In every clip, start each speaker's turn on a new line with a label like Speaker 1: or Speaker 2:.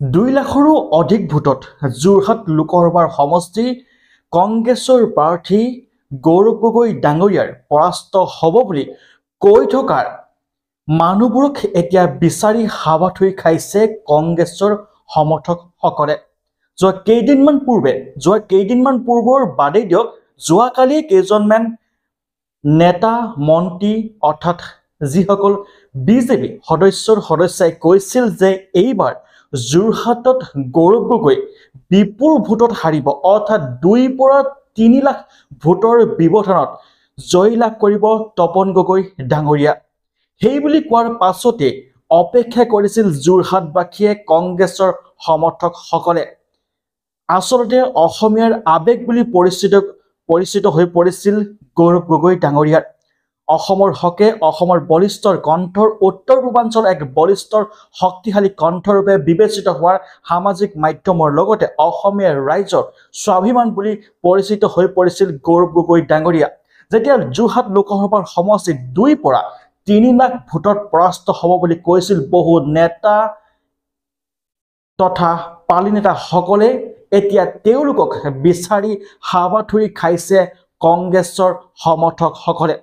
Speaker 1: 2 লাখৰো অধিক ভোটত যোৰহাট লোকসভাৰ সমষ্টি কংগ্ৰেছৰ প্ৰাৰ্থী গৌৰৱ গগৈ ডাঙৰীয়াৰ পৰাস্ত হ'ব বুলি কৈ থকাৰ মানুহবোৰক এতিয়া বিচাৰি হাবাথুৰি খাইছে কংগ্ৰেছৰ সমৰ্থকসকলে। যোৱা কেইদিনমান পূৰ্বৰ বাদেই দিয়ক, যোৱাকালি কেইজনমান নেতা মন্ত্ৰী অৰ্থাৎ যিসকল বিজেপি সদস্যই কৈছিল যে এইবাৰ যোৰহাটত গৌৰৱ গগৈ বিপুল ভোটত হাৰিব, অৰ্থাৎ 2 পৰা 3 লাখ ভোটৰ ব্যৱধানত জয় লাভ কৰিব তপন গগৈ ডাঙৰীয়া। সেই বুলি কোৱাৰ পাছতে অপেক্ষা কৰিছিল যোৰহাটবাসীয়ে, কংগ্ৰেছৰ সমৰ্থকসকলে। আচলতে অসমীয়াৰ আবেগ বুলি পৰিচিত হৈ পৰিছিল গৌৰৱ গগৈ ডাঙৰীয়াৰ। অসমৰ হকে অসমৰ বলিষ্ঠৰ কণ্ঠৰ, উত্তৰ পূৰ্বাঞ্চলৰ এক বলিষ্ঠৰ শক্তিশালী কণ্ঠৰূপে বিবেচিত হোৱাৰ সামাজিক মাধ্যমৰ লগতে অসমীয়া ৰাইজৰ স্বাভিমান বুলি পৰিচিত হৈ পৰিছিল গৌৰৱ গগৈ ডাঙৰীয়া। যেতিয়া যোৰহাট লোকসভাৰ সমষ্টিত 2 পৰা 3 লাখ ভোটত পৰাস্ত হ'ব বুলি কৈছিল বহু নেতা তথা পালি নেতাসকলে, এতিয়া তেওঁলোকক বিচাৰি হাবাথুৰি খাইছে কংগ্ৰেছৰ সমৰ্থকসকলে।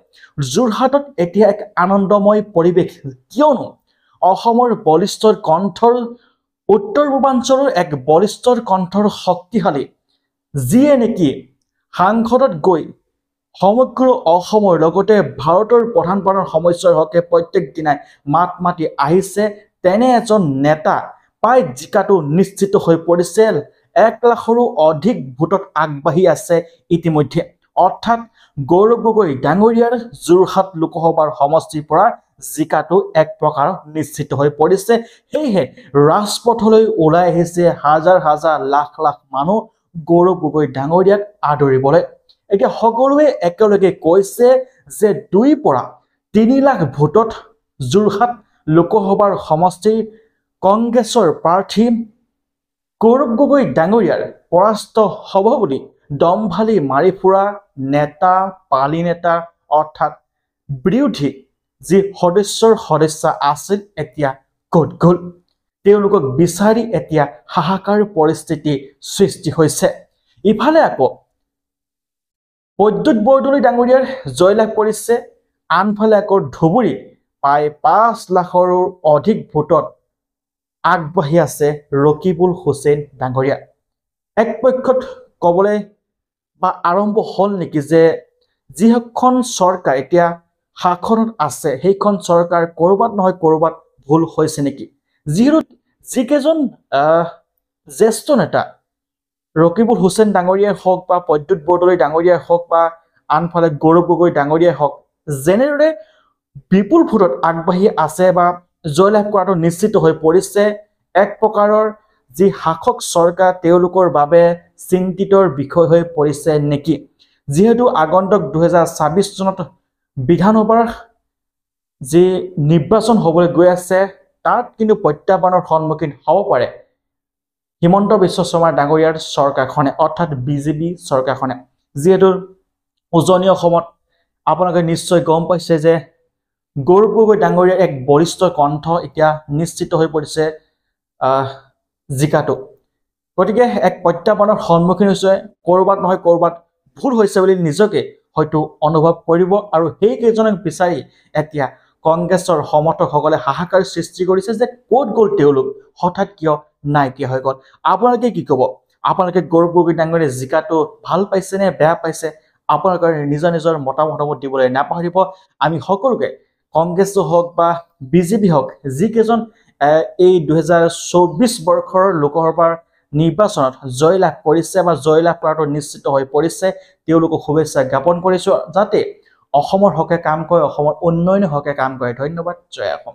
Speaker 1: যোৰহাটত এতিয়া এক আনন্দময় পৰিৱেশ, কিয়নো অসমৰ বলিষ্ঠৰ কণ্ঠৰ, উত্তৰ পূৰ্বাঞ্চলৰ এক বলিষ্ঠৰ কণ্ঠৰ শক্তিশালী যিয়ে নেকি সাংসদত গৈ সমগ্ৰ অসমৰ লগতে ভাৰতৰ প্ৰধান সমস্যাৰ হকে প্ৰত্যেক দিনাই মাত মাতি আহিছে, তেনে এজন নেতা প্ৰায় জিকাটো নিশ্চিত হৈ পৰিছে। 1 লাখৰো অধিক ভোটত আগবাঢ়ি আছে ইতিমধ্যে, অৰ্থাৎ গৌৰৱ গগৈ ডাঙৰীয়াৰ যোৰহাট লোকসভাৰ সমষ্টিৰ পৰা জিকাটো এক প্ৰকাৰ নিশ্চিত হৈ পৰিছে। সেয়েহে ৰাজপথলৈ ওলাই আহিছে হাজাৰ হাজাৰ লাখ লাখ মানুহ গৌৰৱ গগৈ ডাঙৰীয়াক আদৰিবলৈ। এতিয়া সকলোৱে একেলগে কৈছে যে 2 পৰা 3 লাখ ভোটত যোৰহাট লোকসভাৰ সমষ্টিৰ কংগ্ৰেছৰ প্ৰাৰ্থী গৌৰৱ গগৈ ডাঙৰীয়াৰ পৰাস্ত হ'ব বুলি দম্ভালি মাৰি ফুৰা নেতা, পালি নেতা অৰ্থাৎ বিৰোধী যি সদস্য আছিল, এতিয়া ক'ত গ'ল? তেওঁলোকক বিচাৰি এতিয়া হাহাকাৰ পৰিস্থিতি সৃষ্টি হৈছে। ইফালে আকৌ প্ৰদ্যুৎ বৰদলৈ ডাঙৰীয়াৰ জয়লাভ কৰিছে, আনফালে আকৌ ধুবুৰী প্ৰায় 5 লাখৰো অধিক ভোটত আগবাঢ়ি আছে ৰকিবুল হুছেইন ডাঙৰীয়া। এক পক্ষত ক'বলৈ বা আৰম্ভ হ'ল নেকি যে যিখন চৰকাৰ এতিয়া শাসনত আছে সেইখন চৰকাৰ ক'ৰবাত নহয় ক'ৰবাত ভুল হৈছে নেকি? যিহেতু যিকেইজন জ্যেষ্ঠ নেতা ৰকিবুল হুছেইন ডাঙৰীয়াই হওক বা প্ৰদ্যুৎ বৰদলৈ ডাঙৰীয়াই হওক বা আনফালে গৌৰৱ গগৈ ডাঙৰীয়াই হওক, যেনেদৰে বিপুল ভোটত আগবাঢ়ি আছে বা জয়লাভ কৰাটো নিশ্চিত হৈ পৰিছে, এক প্ৰকাৰৰ যি শাসক চৰকাৰ তেওঁলোকৰ বাবে চিন্তিতৰ বিষয় হৈ পৰিছে নেকি? যিহেতু আগন্তুক 2026 চনত বিধানসভাৰ যি নিৰ্বাচন হ'বলৈ গৈ আছে, তাত কিন্তু প্ৰত্যাহ্বানৰ সন্মুখীন হ'ব পাৰে হিমন্ত বিশ্ব শৰ্মা ডাঙৰীয়াৰ চৰকাৰখনে, অৰ্থাৎ বিজেপি চৰকাৰখনে। যিহেতু উজনি অসমত আপোনালোকে নিশ্চয় গম পাইছে যে গৌৰৱ গগৈ ডাঙৰীয়াৰ এক বলিষ্ঠ কণ্ঠ এতিয়া নিশ্চিত হৈ পৰিছে জিকাটো। গতিকে এক প্ৰত্যাহ্বানৰ সন্মুখীন হৈছে, ক'ৰবাত নহয় ক'ৰবাত ভুল হৈছে বুলি নিজকে হয়তো অনুভৱ কৰিব, আৰু সেইকেইজনক বিচাৰি এতিয়া কংগ্ৰেছৰ সমৰ্থকসকলে হাহাকাৰ সৃষ্টি কৰিছে যে ক'ত গ'ল তেওঁলোক, হঠাৎ কিয় নাইকিয়া হৈ গ'ল। আপোনালোকে কি ক'ব? আপোনালোকে গৌৰৱ গগৈ ডাঙৰীয়াৰ জিকাটো ভাল পাইছে নে বেয়া পাইছে? আপোনালোকৰ নিজৰ মতামত দিবলৈ নাপাহৰিব। আমি সকলোকে কংগ্ৰেছ হওক বা বিজেপি হওক, যিকেইজন এই 2024 বৰ্ষৰ লোকসভাৰ নিৰ্বাচনত জয়লাভ কৰিছে বা জয়লাভ কৰাটো নিশ্চিত হৈ পৰিছে, তেওঁলোকক শুভেচ্ছা জ্ঞাপন কৰিছোঁ, যাতে অসমৰ হকে কাম কৰে, অসমৰ উন্নয়নৰ হকে কাম কৰে। ধন্যবাদ। জয় অসম।